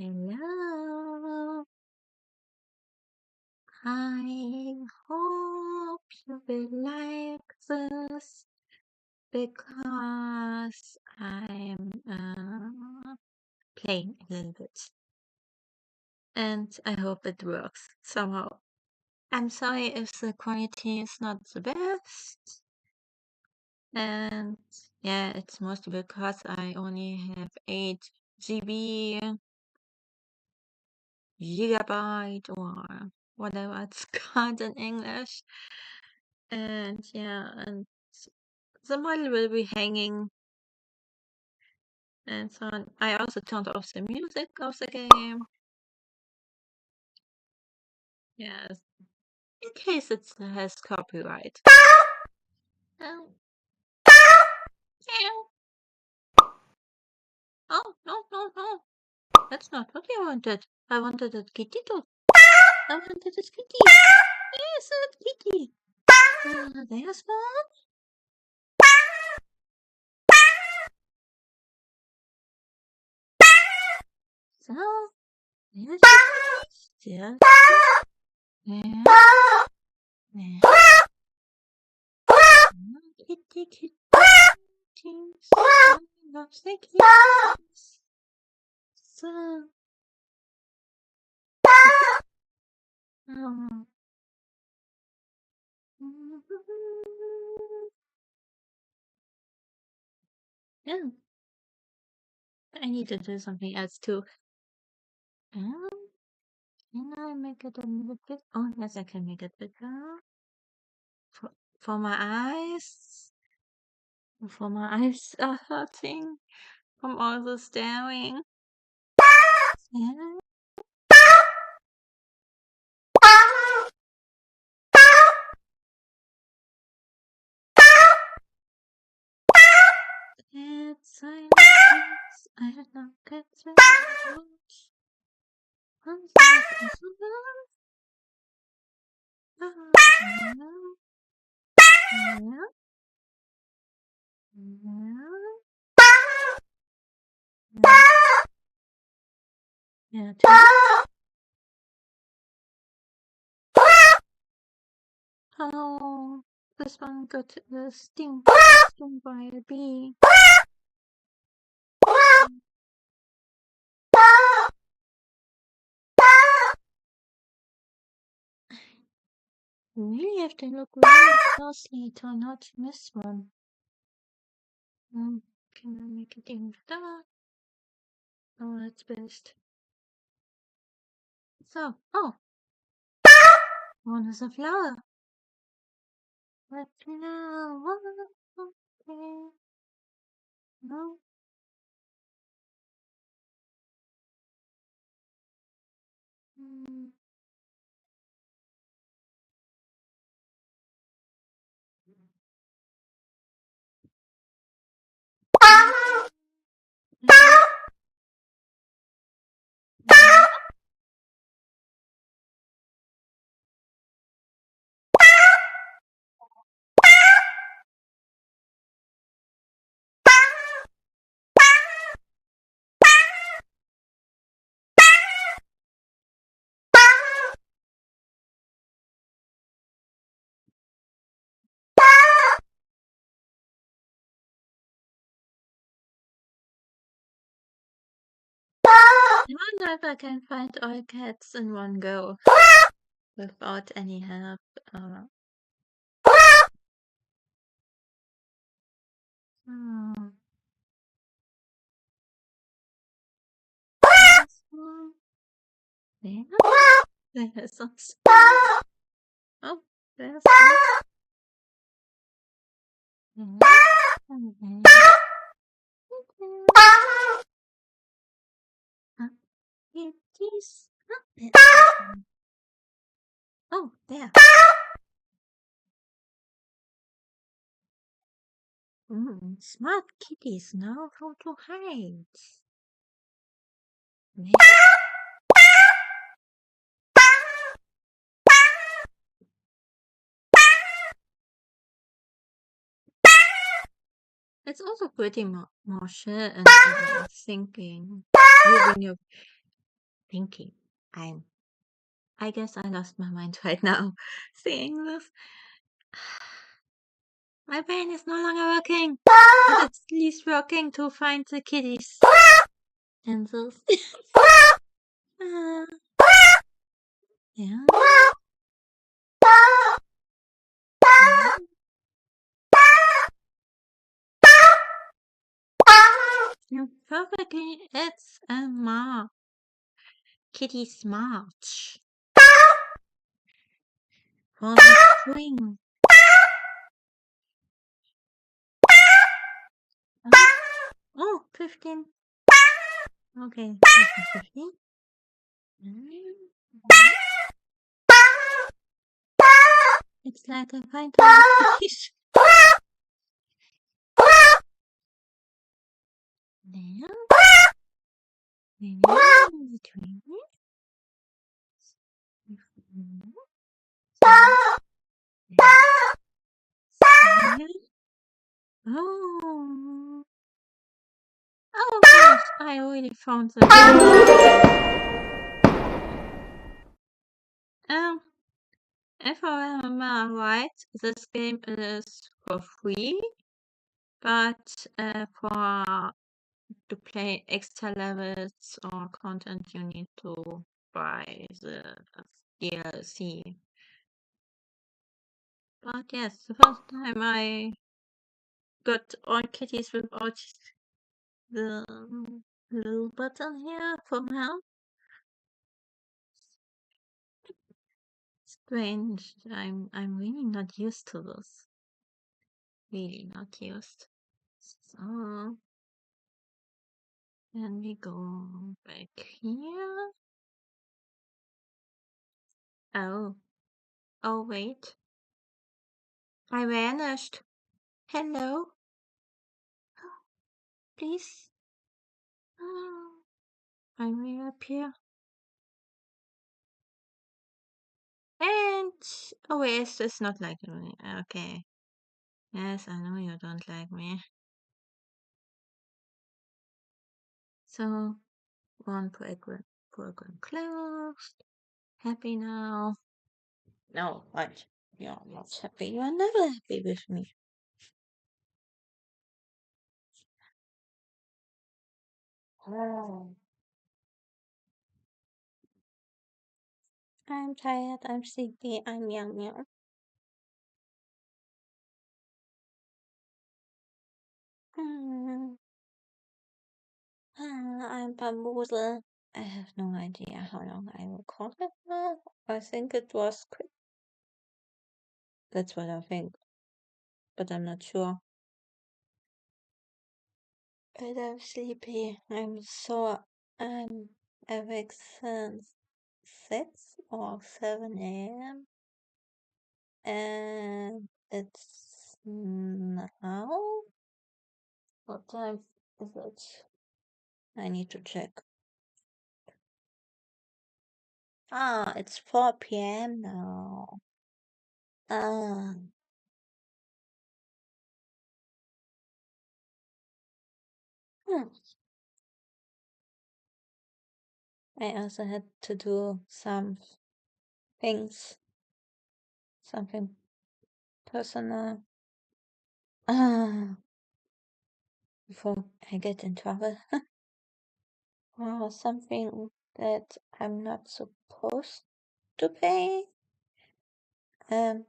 Hello. I hope you will like this because I'm playing a little bit and I hope it works somehow. I'm sorry if the quality is not the best, and yeah, it's mostly because I only have 8 GB gigabyte or whatever it's called in English. And yeah, and the model will be hanging and so on. I also turned off the music of the game. Yes, in case it has copyright. Oh, yeah. Oh, no, no, no. That's not what I wanted. I wanted a kitty too. I wanted a kitty. Yes, a kitty. There's one. So, there's the kitty. There. There. Kitty, kitty. I love the kitties. So, um, yeah, I need to do something else too. Um, can I make it a little bit? Oh, yes, I can make it bigger. For my eyes. For my eyes are hurting from all the staring. Yeah. It's silence. I don't know. It's much. I'm so yeah, oh, this one got stung by a bee. You really have to look really closely to not miss one. Can I make it even better? Oh, that's best. So, oh, one is a flower. A flower. Okay. No. Mm. I wonder if I can find all cats in one go without any help. Hmm. This one. There. There's also. Oh, there's one. And then. It is. Oh, there. Smart kitties know how to hide. Maybe. It's also pretty martial and thinking. Using your thinking. I guess I lost my mind right now seeing this. My brain is no longer working. But it's at least working to find the kitties. And those. Yeah. Perfectly, it's a kitty smart. For the string. Oh, 15. Okay, 15. It's like a find all the kitties. Then, between. Oh. Oh gosh, I already found them. If I remember right, this game is for free, but for to play extra levels or content, you need to buy the DLC. But yes, the first time I got all kitties without the little button here for help. Strange. I'm really not used to this. Really not used. So then we go back here. Oh. Oh wait. I vanished. Hello. Please. I reappear. And oh wait, it's not like me. Okay. Yes, I know you don't like me. So one program closed. Happy now. No, what? You're not happy. You are never happy with me. Oh. I'm tired. I'm sleepy. I'm young. Hmm. I'm bamboozled. I have no idea how long I recorded now. I think it was quick. That's what I think, but I'm not sure. But I'm sleepy. I'm awake since 6 or 7 a.m. And it's now. What time is it? I need to check. Ah, it's 4 p.m. now. Ah. Hmm. I also had to do some things, something personal. Ah, before I get in trouble. Or something that I'm not supposed to pay. How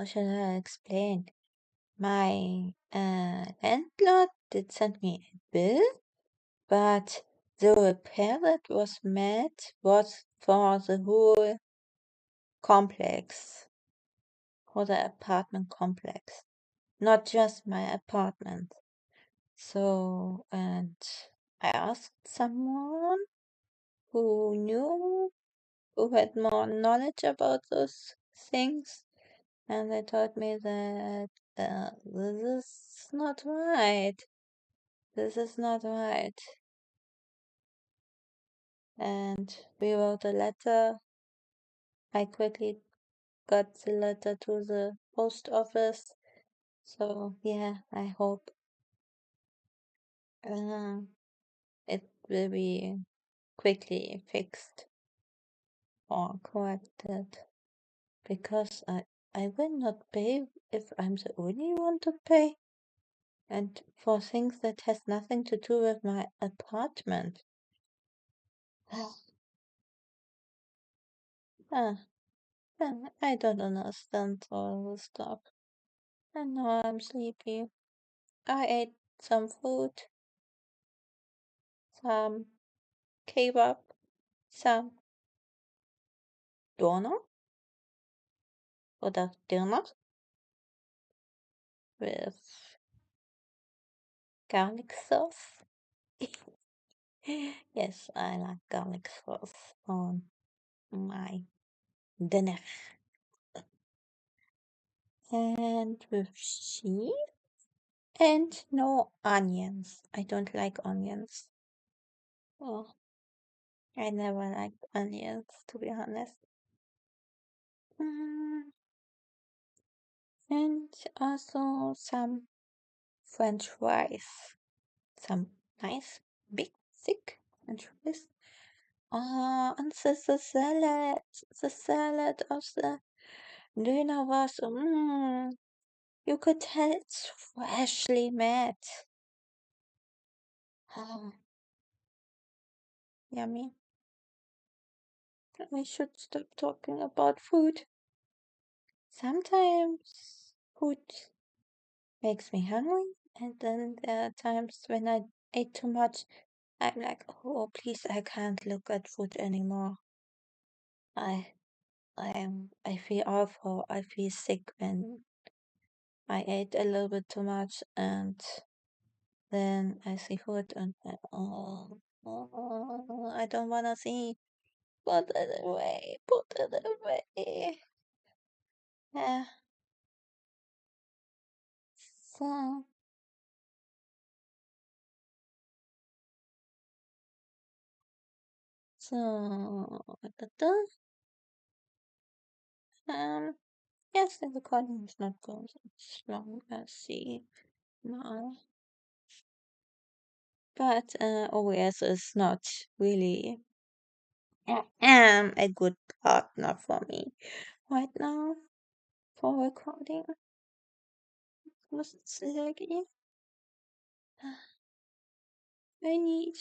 should I explain? My landlord did send me a bill, but the repair that was made was for the whole complex, for the apartment complex, not just my apartment. So, and I asked someone who knew, who had more knowledge about those things, and they told me that this is not right. This is not right. And we wrote a letter. I quickly got the letter to the post office. So yeah, I hope it will be quickly fixed or corrected because I will not pay if I'm the only one to pay and for things that has nothing to do with my apartment. Ah, I don't understand all this stuff. And now I'm sleepy. I ate some food, some kebab, some doner oder dinner with garlic sauce. Yes, I like garlic sauce on my dinner. And with cheese and no onions. I don't like onions. Oh, I never liked onions, to be honest. Mm, and also some French fries. Some nice, big, thick French fries. And the salad. The salad of the dinner was, you could tell it's freshly made. Yummy. We should stop talking about food. Sometimes food makes me hungry, and then there are times when I ate too much. I'm like, oh, please, I can't look at food anymore. I, I feel awful. I feel sick when I ate a little bit too much, and then I see food, and I don't wanna see. Put it away. Put it away. Yeah. So, da-da. Um, yes, the recording is not going as long as see now. But OBS is not really a good partner for me right now for recording because it's laggy. I need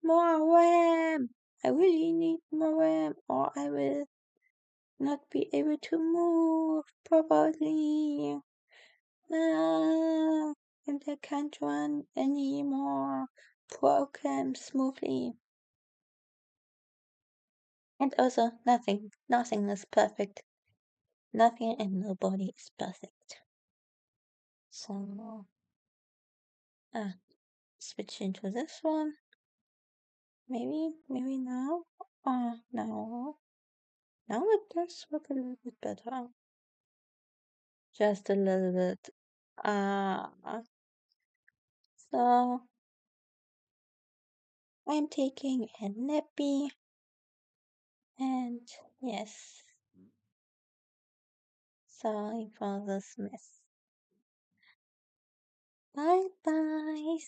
more RAM. I really need more RAM or I will not be able to move properly. And I can't run any more programs smoothly. And also, nothing is perfect. Nothing and nobody is perfect. So, switch into this one. Maybe now. No. Now it does work a little bit better. Just a little bit. So I'm taking a nappy. And yes, sorry for this mess. Bye bye.